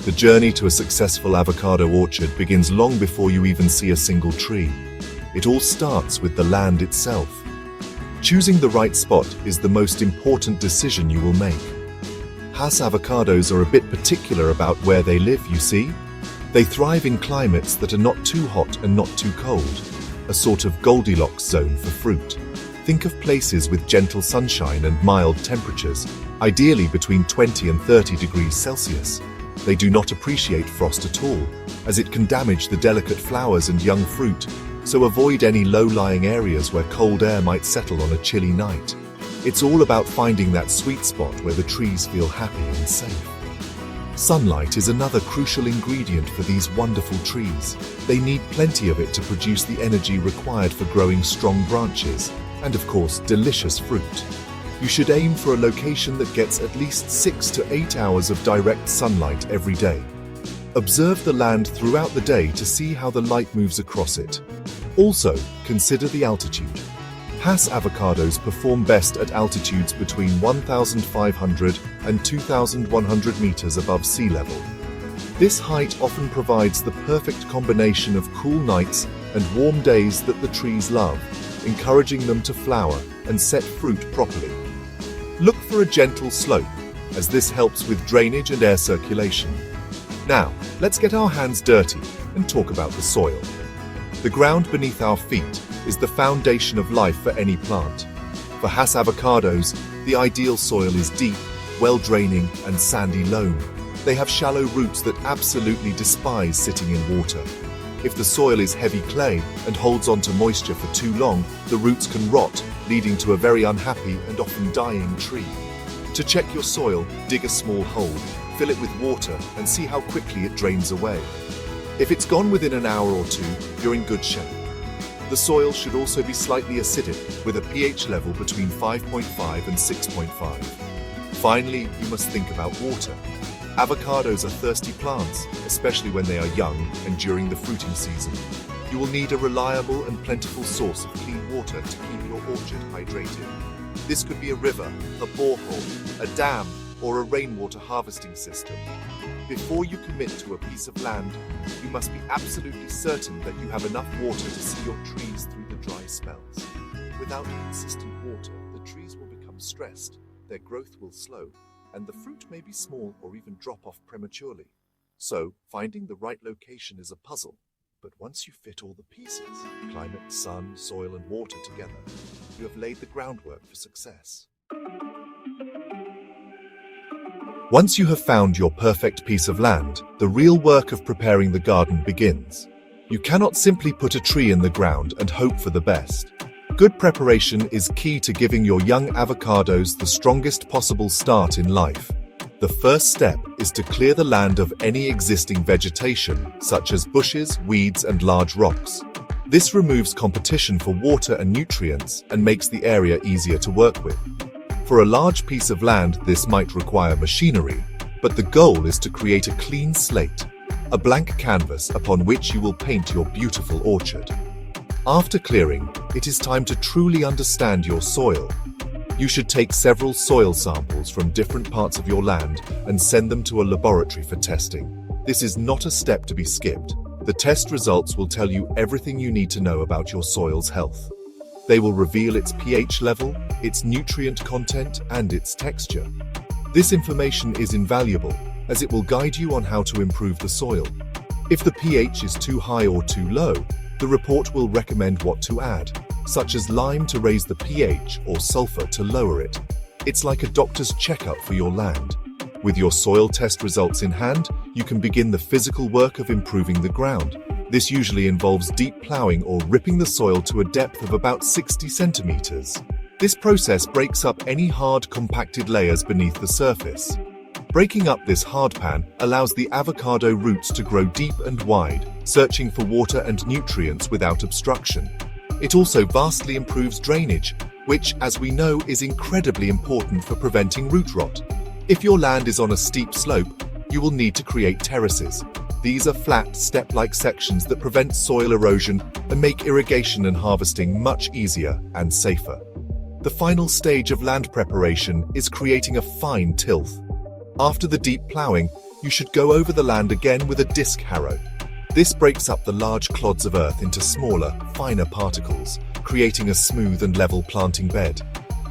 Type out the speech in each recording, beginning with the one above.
The journey to a successful avocado orchard begins long before you even see a single tree. It all starts with the land itself. Choosing the right spot is the most important decision you will make. Hass avocados are a bit particular about where they live, you see. They thrive in climates that are not too hot and not too cold, a sort of Goldilocks zone for fruit. Think of places with gentle sunshine and mild temperatures, ideally between 20 and 30 degrees Celsius. They do not appreciate frost at all, as it can damage the delicate flowers and young fruit, so avoid any low-lying areas where cold air might settle on a chilly night. It's all about finding that sweet spot where the trees feel happy and safe. Sunlight is another crucial ingredient for these wonderful trees. They need plenty of it to produce the energy required for growing strong branches, and of course, delicious fruit. You should aim for a location that gets at least 6 to 8 hours of direct sunlight every day. Observe the land throughout the day to see how the light moves across it. Also, consider the altitude. Hass avocados perform best at altitudes between 1,500 and 2,100 meters above sea level. This height often provides the perfect combination of cool nights and warm days that the trees love, encouraging them to flower and set fruit properly. Look for a gentle slope, as this helps with drainage and air circulation. Now, let's get our hands dirty and talk about the soil. The ground beneath our feet is the foundation of life for any plant. For Hass avocados, the ideal soil is deep, well-draining, and sandy loam. They have shallow roots that absolutely despise sitting in water. If the soil is heavy clay and holds on to moisture for too long, the roots can rot, leading to a very unhappy and often dying tree. To check your soil, dig a small hole, fill it with water, and see how quickly it drains away. If it's gone within an hour or two, you're in good shape. The soil should also be slightly acidic, with a pH level between 5.5 and 6.5. Finally, you must think about water. Avocados are thirsty plants, especially when they are young and during the fruiting season. You will need a reliable and plentiful source of clean water to keep your orchard hydrated. This could be a river, a borehole, a dam, or a rainwater harvesting system. Before you commit to a piece of land, you must be absolutely certain that you have enough water to see your trees through the dry spells. Without consistent water, the trees will become stressed, their growth will slow, and the fruit may be small or even drop off prematurely. So, finding the right location is a puzzle. But once you fit all the pieces, climate, sun, soil, and water together, you have laid the groundwork for success. Once you have found your perfect piece of land, the real work of preparing the garden begins. You cannot simply put a tree in the ground and hope for the best. Good preparation is key to giving your young avocados the strongest possible start in life. The first step is to clear the land of any existing vegetation, such as bushes, weeds, and large rocks. This removes competition for water and nutrients and makes the area easier to work with. For a large piece of land, this might require machinery, but the goal is to create a clean slate, a blank canvas upon which you will paint your beautiful orchard. After clearing, it is time to truly understand your soil. You should take several soil samples from different parts of your land and send them to a laboratory for testing. This is not a step to be skipped. The test results will tell you everything you need to know about your soil's health. They will reveal its pH level, its nutrient content, and its texture. This information is invaluable, as it will guide you on how to improve the soil. If the pH is too high or too low, the report will recommend what to add, such as lime to raise the pH or sulfur to lower it. It's like a doctor's checkup for your land. With your soil test results in hand, you can begin the physical work of improving the ground. This usually involves deep plowing or ripping the soil to a depth of about 60 centimeters. This process breaks up any hard, compacted layers beneath the surface. Breaking up this hardpan allows the avocado roots to grow deep and wide, searching for water and nutrients without obstruction. It also vastly improves drainage, which, as we know, is incredibly important for preventing root rot. If your land is on a steep slope, you will need to create terraces. These are flat, step-like sections that prevent soil erosion and make irrigation and harvesting much easier and safer. The final stage of land preparation is creating a fine tilth. After the deep plowing, you should go over the land again with a disc harrow. This breaks up the large clods of earth into smaller, finer particles, creating a smooth and level planting bed.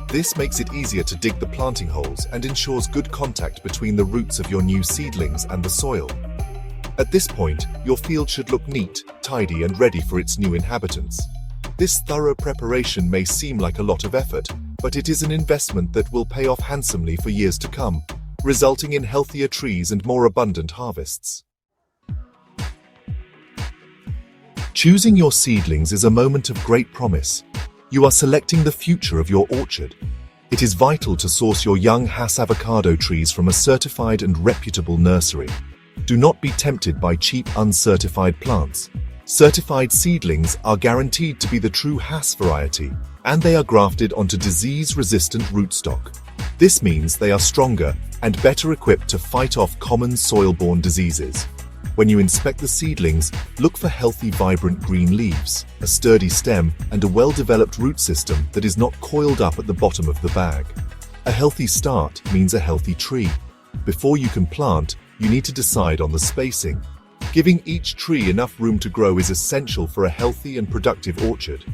This makes it easier to dig the planting holes and ensures good contact between the roots of your new seedlings and the soil. At this point, your field should look neat, tidy, and ready for its new inhabitants. This thorough preparation may seem like a lot of effort, but it is an investment that will pay off handsomely for years to come, resulting in healthier trees and more abundant harvests. Choosing your seedlings is a moment of great promise. You are selecting the future of your orchard. It is vital to source your young Hass avocado trees from a certified and reputable nursery. Do not be tempted by cheap, uncertified plants. Certified seedlings are guaranteed to be the true Hass variety, and they are grafted onto disease-resistant rootstock. This means they are stronger and better equipped to fight off common soil-borne diseases. When you inspect the seedlings, look for healthy, vibrant green leaves, a sturdy stem, and a well-developed root system that is not coiled up at the bottom of the bag. A healthy start means a healthy tree. Before you can plant, you need to decide on the spacing. Giving each tree enough room to grow is essential for a healthy and productive orchard.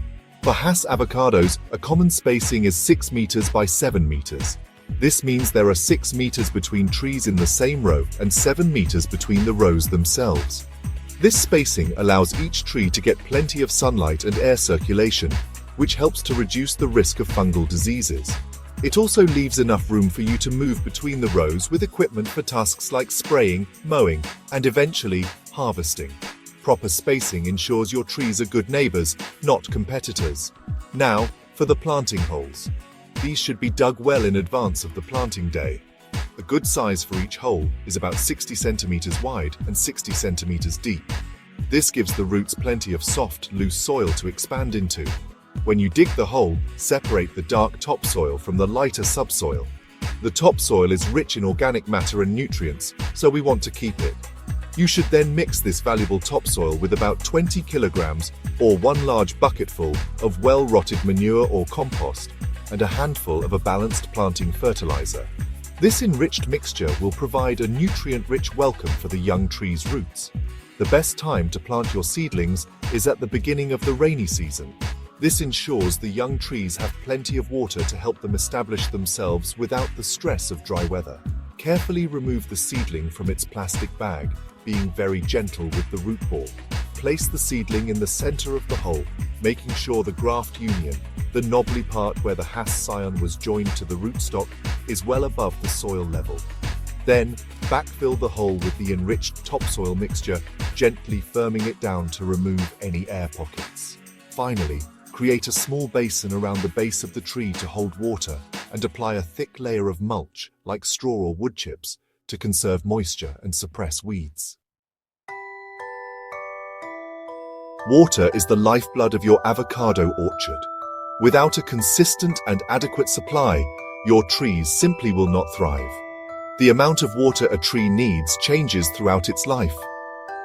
For Hass avocados, a common spacing is 6 meters by 7 meters. This means there are 6 meters between trees in the same row and 7 meters between the rows themselves. This spacing allows each tree to get plenty of sunlight and air circulation, which helps to reduce the risk of fungal diseases. It also leaves enough room for you to move between the rows with equipment for tasks like spraying, mowing, and eventually, harvesting. Proper spacing ensures your trees are good neighbors, not competitors. Now, for the planting holes. These should be dug well in advance of the planting day. A good size for each hole is about 60 centimeters wide and 60 centimeters deep. This gives the roots plenty of soft, loose soil to expand into. When you dig the hole, separate the dark topsoil from the lighter subsoil. The topsoil is rich in organic matter and nutrients, so we want to keep it. You should then mix this valuable topsoil with about 20 kilograms or 1 large bucketful of well-rotted manure or compost and a handful of a balanced planting fertilizer. This enriched mixture will provide a nutrient-rich welcome for the young tree's roots. The best time to plant your seedlings is at the beginning of the rainy season. This ensures the young trees have plenty of water to help them establish themselves without the stress of dry weather. Carefully remove the seedling from its plastic bag, being very gentle with the root ball. Place the seedling in the center of the hole, making sure the graft union, the knobbly part where the Hass scion was joined to the rootstock, is well above the soil level. Then, backfill the hole with the enriched topsoil mixture, gently firming it down to remove any air pockets. Finally, create a small basin around the base of the tree to hold water and apply a thick layer of mulch, like straw or wood chips, to conserve moisture and suppress weeds. Water is the lifeblood of your avocado orchard. Without a consistent and adequate supply, your trees simply will not thrive. The amount of water a tree needs changes throughout its life.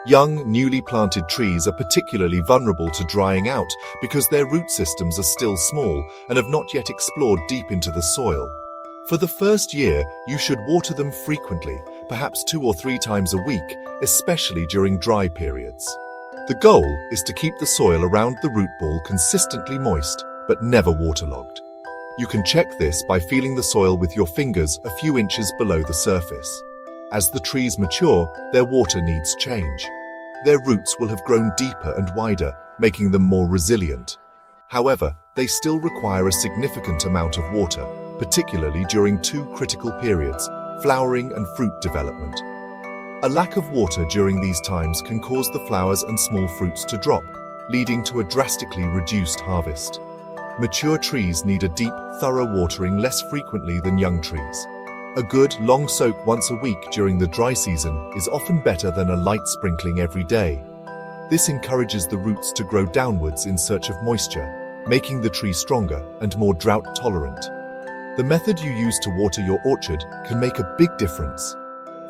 Young, newly planted trees are particularly vulnerable to drying out because their root systems are still small and have not yet explored deep into the soil. For the first year, you should water them frequently, perhaps 2 or 3 times a week, especially during dry periods. The goal is to keep the soil around the root ball consistently moist, but never waterlogged. You can check this by feeling the soil with your fingers a few inches below the surface. As the trees mature, their water needs change. Their roots will have grown deeper and wider, making them more resilient. However, they still require a significant amount of water, particularly during 2 critical periods, flowering and fruit development. A lack of water during these times can cause the flowers and small fruits to drop, leading to a drastically reduced harvest. Mature trees need a deep, thorough watering less frequently than young trees. A good, long soak once a week during the dry season is often better than a light sprinkling every day. This encourages the roots to grow downwards in search of moisture, making the tree stronger and more drought-tolerant. The method you use to water your orchard can make a big difference.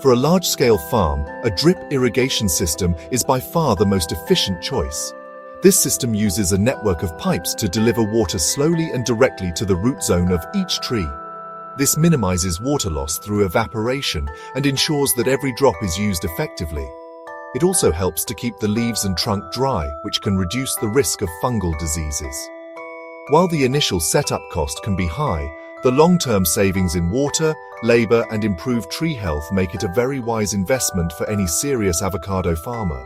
For a large-scale farm, a drip irrigation system is by far the most efficient choice. This system uses a network of pipes to deliver water slowly and directly to the root zone of each tree. This minimizes water loss through evaporation and ensures that every drop is used effectively. It also helps to keep the leaves and trunk dry, which can reduce the risk of fungal diseases. While the initial setup cost can be high, the long-term savings in water, labor, and improved tree health make it a very wise investment for any serious avocado farmer.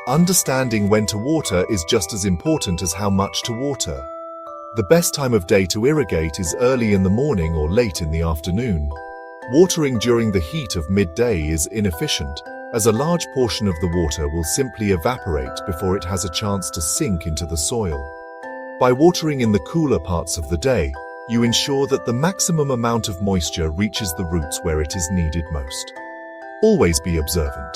Understanding when to water is just as important as how much to water. The best time of day to irrigate is early in the morning or late in the afternoon. Watering during the heat of midday is inefficient, as a large portion of the water will simply evaporate before it has a chance to sink into the soil. By watering in the cooler parts of the day, you ensure that the maximum amount of moisture reaches the roots where it is needed most. Always be observant.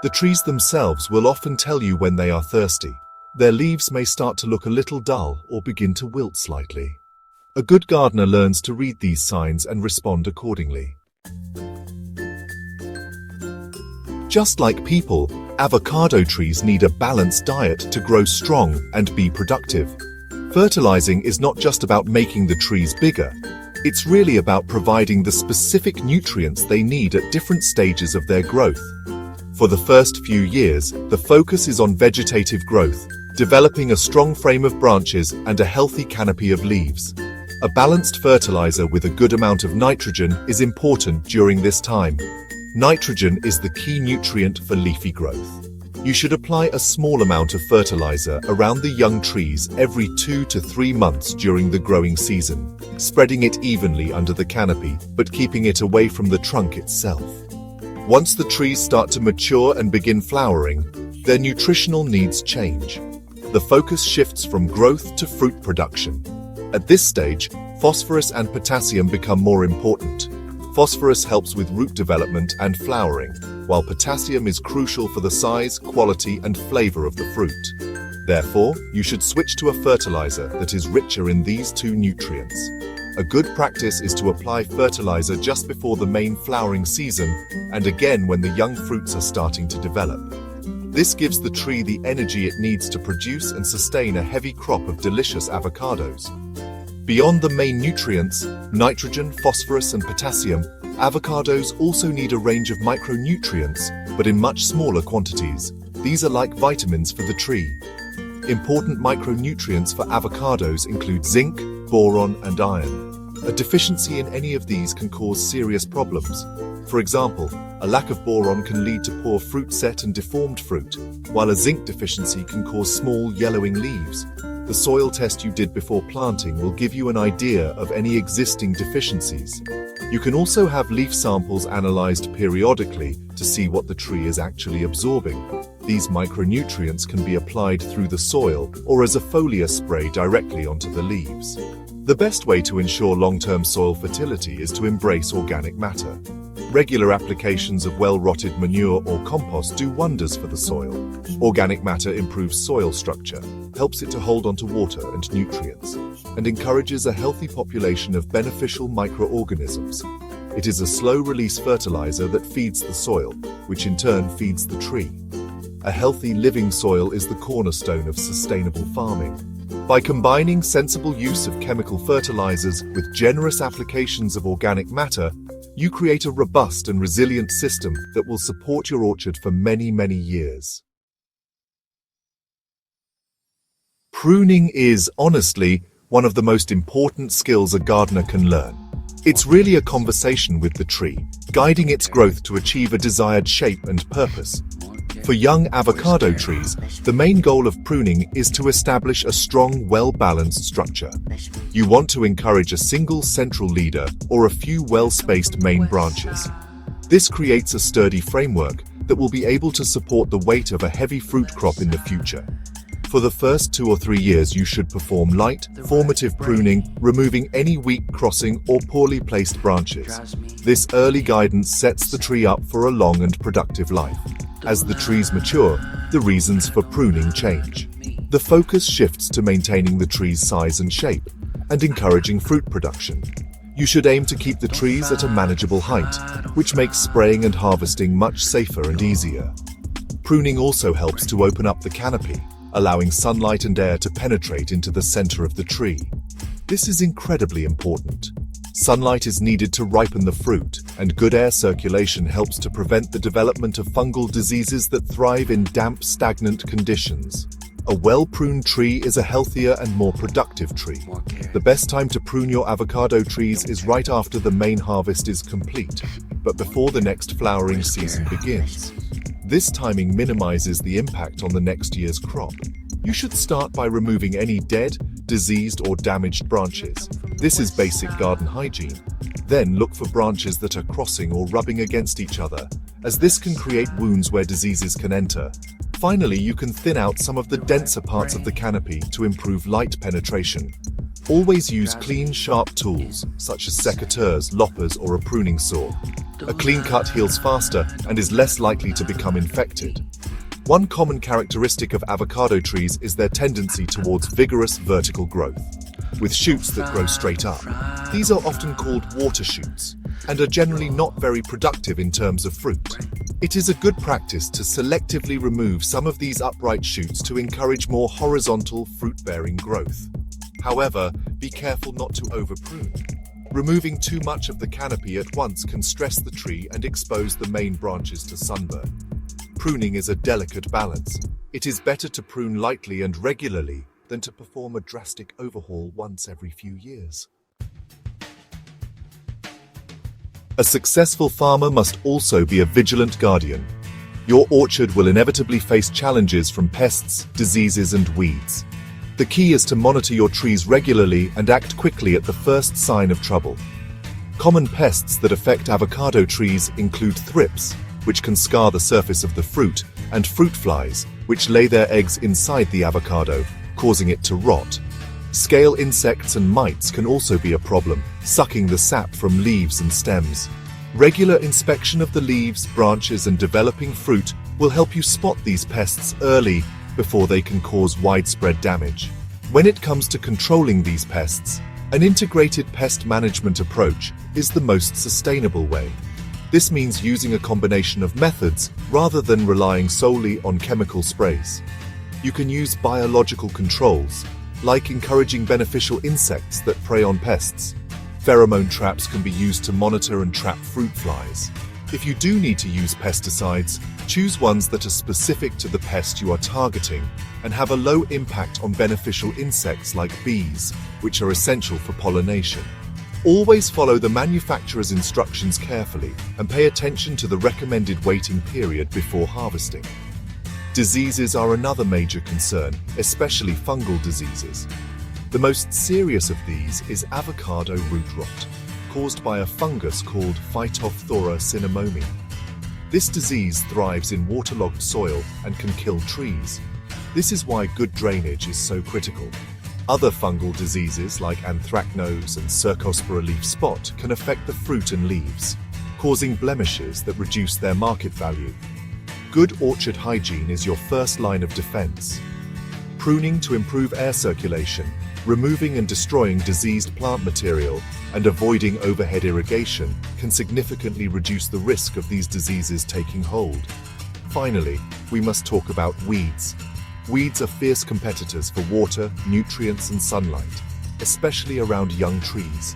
The trees themselves will often tell you when they are thirsty. Their leaves may start to look a little dull or begin to wilt slightly. A good gardener learns to read these signs and respond accordingly. Just like people, avocado trees need a balanced diet to grow strong and be productive. Fertilizing is not just about making the trees bigger. It's really about providing the specific nutrients they need at different stages of their growth. For the first few years, the focus is on vegetative growth, developing a strong frame of branches and a healthy canopy of leaves. A balanced fertilizer with a good amount of nitrogen is important during this time. Nitrogen is the key nutrient for leafy growth. You should apply a small amount of fertilizer around the young trees every 2 to 3 months during the growing season, spreading it evenly under the canopy but keeping it away from the trunk itself. Once the trees start to mature and begin flowering, their nutritional needs change. The focus shifts from growth to fruit production. At this stage, phosphorus and potassium become more important. Phosphorus helps with root development and flowering, while potassium is crucial for the size, quality, and flavor of the fruit. Therefore, you should switch to a fertilizer that is richer in these two nutrients. A good practice is to apply fertilizer just before the main flowering season and again when the young fruits are starting to develop. This gives the tree the energy it needs to produce and sustain a heavy crop of delicious avocados. Beyond the main nutrients, nitrogen, phosphorus, and potassium, avocados also need a range of micronutrients, but in much smaller quantities. These are like vitamins for the tree. Important micronutrients for avocados include zinc, boron, and iron. A deficiency in any of these can cause serious problems. For example, a lack of boron can lead to poor fruit set and deformed fruit, while a zinc deficiency can cause small yellowing leaves. The soil test you did before planting will give you an idea of any existing deficiencies. You can also have leaf samples analyzed periodically to see what the tree is actually absorbing. These micronutrients can be applied through the soil or as a foliar spray directly onto the leaves. The best way to ensure long-term soil fertility is to embrace organic matter. Regular applications of well-rotted manure or compost do wonders for the soil. Organic matter improves soil structure, helps it to hold onto water and nutrients, and encourages a healthy population of beneficial microorganisms. It is a slow-release fertilizer that feeds the soil, which in turn feeds the tree. A healthy living soil is the cornerstone of sustainable farming. By combining sensible use of chemical fertilizers with generous applications of organic matter, you create a robust and resilient system that will support your orchard for many, many years. Pruning is, honestly, one of the most important skills a gardener can learn. It's really a conversation with the tree, guiding its growth to achieve a desired shape and purpose. For young avocado trees, the main goal of pruning is to establish a strong, well-balanced structure. You want to encourage a single central leader or a few well-spaced main branches. This creates a sturdy framework that will be able to support the weight of a heavy fruit crop in the future. For the first 2 or 3 years, you should perform light, formative pruning, removing any weak crossing or poorly placed branches. This early guidance sets the tree up for a long and productive life. As the trees mature, the reasons for pruning change. The focus shifts to maintaining the tree's size and shape, and encouraging fruit production. You should aim to keep the trees at a manageable height, which makes spraying and harvesting much safer and easier. Pruning also helps to open up the canopy, allowing sunlight and air to penetrate into the center of the tree. This is incredibly important. Sunlight is needed to ripen the fruit, and good air circulation helps to prevent the development of fungal diseases that thrive in damp, stagnant conditions. A well-pruned tree is a healthier and more productive tree. The best time to prune your avocado trees is right after the main harvest is complete, but before the next flowering season begins. This timing minimizes the impact on the next year's crop. You should start by removing any dead, diseased, or damaged branches. This is basic garden hygiene. Then look for branches that are crossing or rubbing against each other, as this can create wounds where diseases can enter. Finally, you can thin out some of the denser parts of the canopy to improve light penetration. Always use clean, sharp tools, such as secateurs, loppers, or a pruning saw. A clean cut heals faster and is less likely to become infected. One common characteristic of avocado trees is their tendency towards vigorous vertical growth, with shoots that grow straight up. These are often called water shoots, and are generally not very productive in terms of fruit. It is a good practice to selectively remove some of these upright shoots to encourage more horizontal fruit-bearing growth. However, be careful not to over-prune. Removing too much of the canopy at once can stress the tree and expose the main branches to sunburn. Pruning is a delicate balance. It is better to prune lightly and regularly than to perform a drastic overhaul once every few years. A successful farmer must also be a vigilant guardian. Your orchard will inevitably face challenges from pests, diseases, and weeds. The key is to monitor your trees regularly and act quickly at the first sign of trouble. Common pests that affect avocado trees include thrips, which can scar the surface of the fruit, and fruit flies, which lay their eggs inside the avocado, causing it to rot. Scale insects and mites can also be a problem, sucking the sap from leaves and stems. Regular inspection of the leaves, branches, and developing fruit will help you spot these pests early before they can cause widespread damage. When it comes to controlling these pests, an integrated pest management approach is the most sustainable way. This means using a combination of methods rather than relying solely on chemical sprays. You can use biological controls, like encouraging beneficial insects that prey on pests. Pheromone traps can be used to monitor and trap fruit flies. If you do need to use pesticides, choose ones that are specific to the pest you are targeting and have a low impact on beneficial insects like bees, which are essential for pollination. Always follow the manufacturer's instructions carefully and pay attention to the recommended waiting period before harvesting. Diseases are another major concern, especially fungal diseases. The most serious of these is avocado root rot, caused by a fungus called Phytophthora cinnamomum. This disease thrives in waterlogged soil and can kill trees. This is why good drainage is so critical. Other fungal diseases like anthracnose and cercospora leaf spot can affect the fruit and leaves, causing blemishes that reduce their market value. Good orchard hygiene is your first line of defense. Pruning to improve air circulation, removing and destroying diseased plant material, and avoiding overhead irrigation can significantly reduce the risk of these diseases taking hold. Finally, we must talk about weeds. Weeds are fierce competitors for water, nutrients, and sunlight, especially around young trees.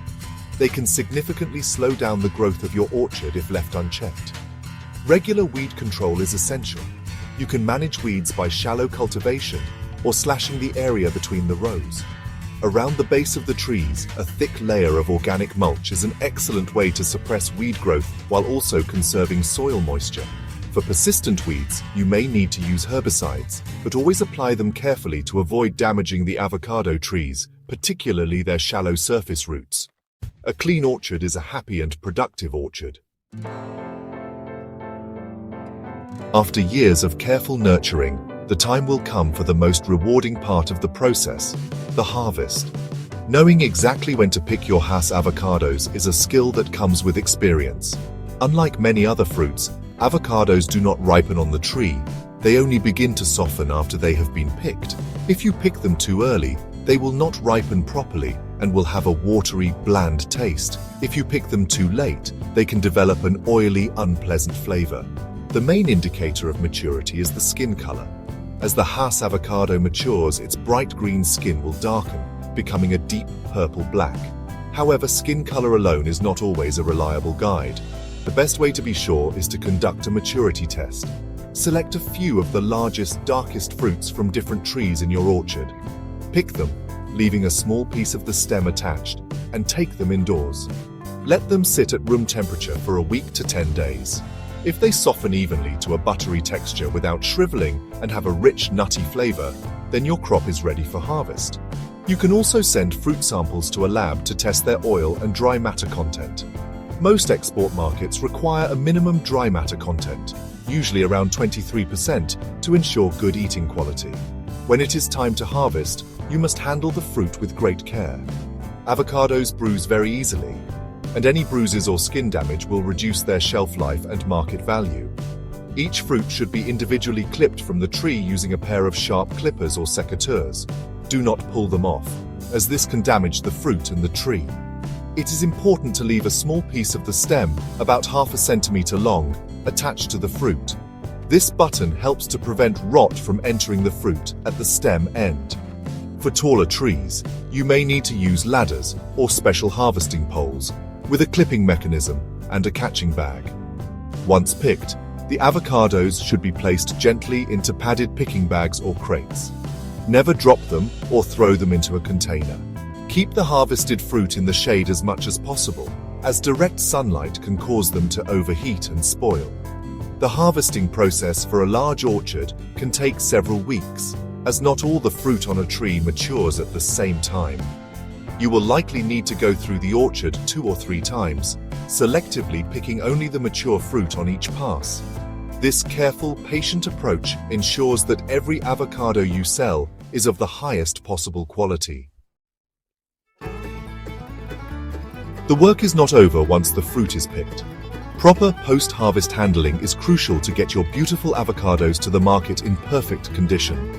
They can significantly slow down the growth of your orchard if left unchecked. Regular weed control is essential. You can manage weeds by shallow cultivation or slashing the area between the rows. Around the base of the trees, a thick layer of organic mulch is an excellent way to suppress weed growth while also conserving soil moisture. For persistent weeds, you may need to use herbicides, but always apply them carefully to avoid damaging the avocado trees, particularly their shallow surface roots. A clean orchard is a happy and productive orchard. After years of careful nurturing, the time will come for the most rewarding part of the process, the harvest. Knowing exactly when to pick your Hass avocados is a skill that comes with experience. Unlike many other fruits, avocados do not ripen on the tree. They only begin to soften after they have been picked. If you pick them too early, they will not ripen properly and will have a watery, bland taste. If you pick them too late, they can develop an oily, unpleasant flavor. The main indicator of maturity is the skin color. As the Hass avocado matures, its bright green skin will darken, becoming a deep purple-black. However, skin color alone is not always a reliable guide. The best way to be sure is to conduct a maturity test. Select a few of the largest, darkest fruits from different trees in your orchard. Pick them, leaving a small piece of the stem attached, and take them indoors. Let them sit at room temperature for a week to 10 days. If they soften evenly to a buttery texture without shriveling and have a rich, nutty flavor, then your crop is ready for harvest. You can also send fruit samples to a lab to test their oil and dry matter content. Most export markets require a minimum dry matter content, usually around 23%, to ensure good eating quality. When it is time to harvest, you must handle the fruit with great care. Avocados bruise very easily, and any bruises or skin damage will reduce their shelf life and market value. Each fruit should be individually clipped from the tree using a pair of sharp clippers or secateurs. Do not pull them off, as this can damage the fruit and the tree. It is important to leave a small piece of the stem, about half a centimeter long, attached to the fruit. This button helps to prevent rot from entering the fruit at the stem end. For taller trees, you may need to use ladders or special harvesting poles with a clipping mechanism and a catching bag. Once picked, the avocados should be placed gently into padded picking bags or crates. Never drop them or throw them into a container. Keep the harvested fruit in the shade as much as possible, as direct sunlight can cause them to overheat and spoil. The harvesting process for a large orchard can take several weeks, as not all the fruit on a tree matures at the same time. You will likely need to go through the orchard 2 or 3 times, selectively picking only the mature fruit on each pass. This careful, patient approach ensures that every avocado you sell is of the highest possible quality. The work is not over once the fruit is picked. Proper post-harvest handling is crucial to get your beautiful avocados to the market in perfect condition.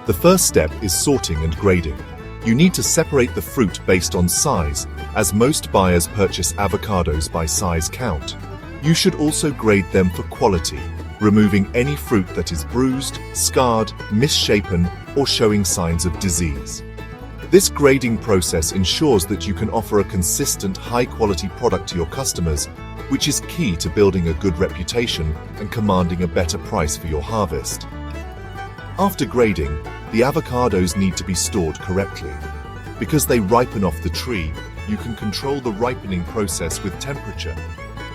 The first step is sorting and grading. You need to separate the fruit based on size, as most buyers purchase avocados by size count. You should also grade them for quality, removing any fruit that is bruised, scarred, misshapen, or showing signs of disease. This grading process ensures that you can offer a consistent, high-quality product to your customers, which is key to building a good reputation and commanding a better price for your harvest. After grading, the avocados need to be stored correctly. Because they ripen off the tree, you can control the ripening process with temperature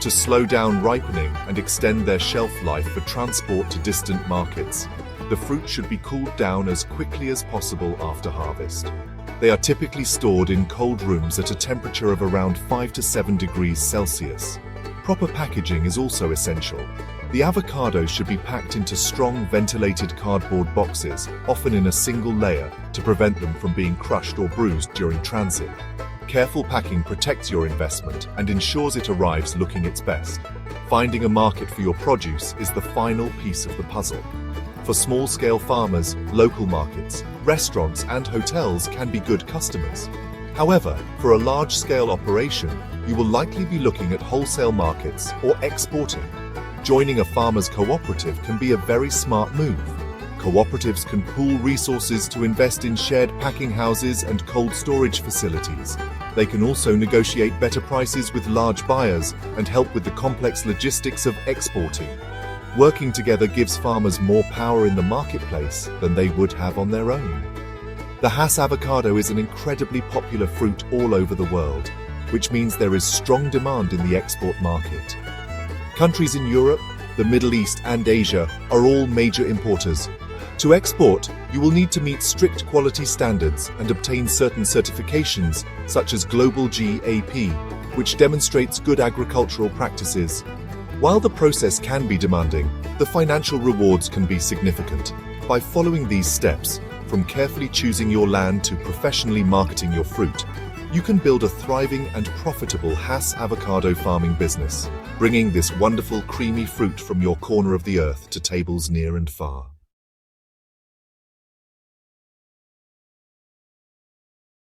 to slow down ripening and extend their shelf life for transport to distant markets. The fruit should be cooled down as quickly as possible after harvest. They are typically stored in cold rooms at a temperature of around 5 to 7 degrees Celsius. Proper packaging is also essential. The avocados should be packed into strong, ventilated cardboard boxes, often in a single layer, to prevent them from being crushed or bruised during transit. Careful packing protects your investment and ensures it arrives looking its best. Finding a market for your produce is the final piece of the puzzle. For small-scale farmers, local markets, restaurants, and hotels can be good customers. However, for a large-scale operation, you will likely be looking at wholesale markets or exporting. Joining a farmers' cooperative can be a very smart move. Cooperatives can pool resources to invest in shared packing houses and cold storage facilities. They can also negotiate better prices with large buyers and help with the complex logistics of exporting. Working together gives farmers more power in the marketplace than they would have on their own. The Hass avocado is an incredibly popular fruit all over the world, which means there is strong demand in the export market. Countries in Europe, the Middle East, and Asia are all major importers. To export, you will need to meet strict quality standards and obtain certain certifications, such as Global GAP, which demonstrates good agricultural practices. While the process can be demanding, the financial rewards can be significant. By following these steps, from carefully choosing your land to professionally marketing your fruit, you can build a thriving and profitable Hass avocado farming business, bringing this wonderful creamy fruit from your corner of the earth to tables near and far.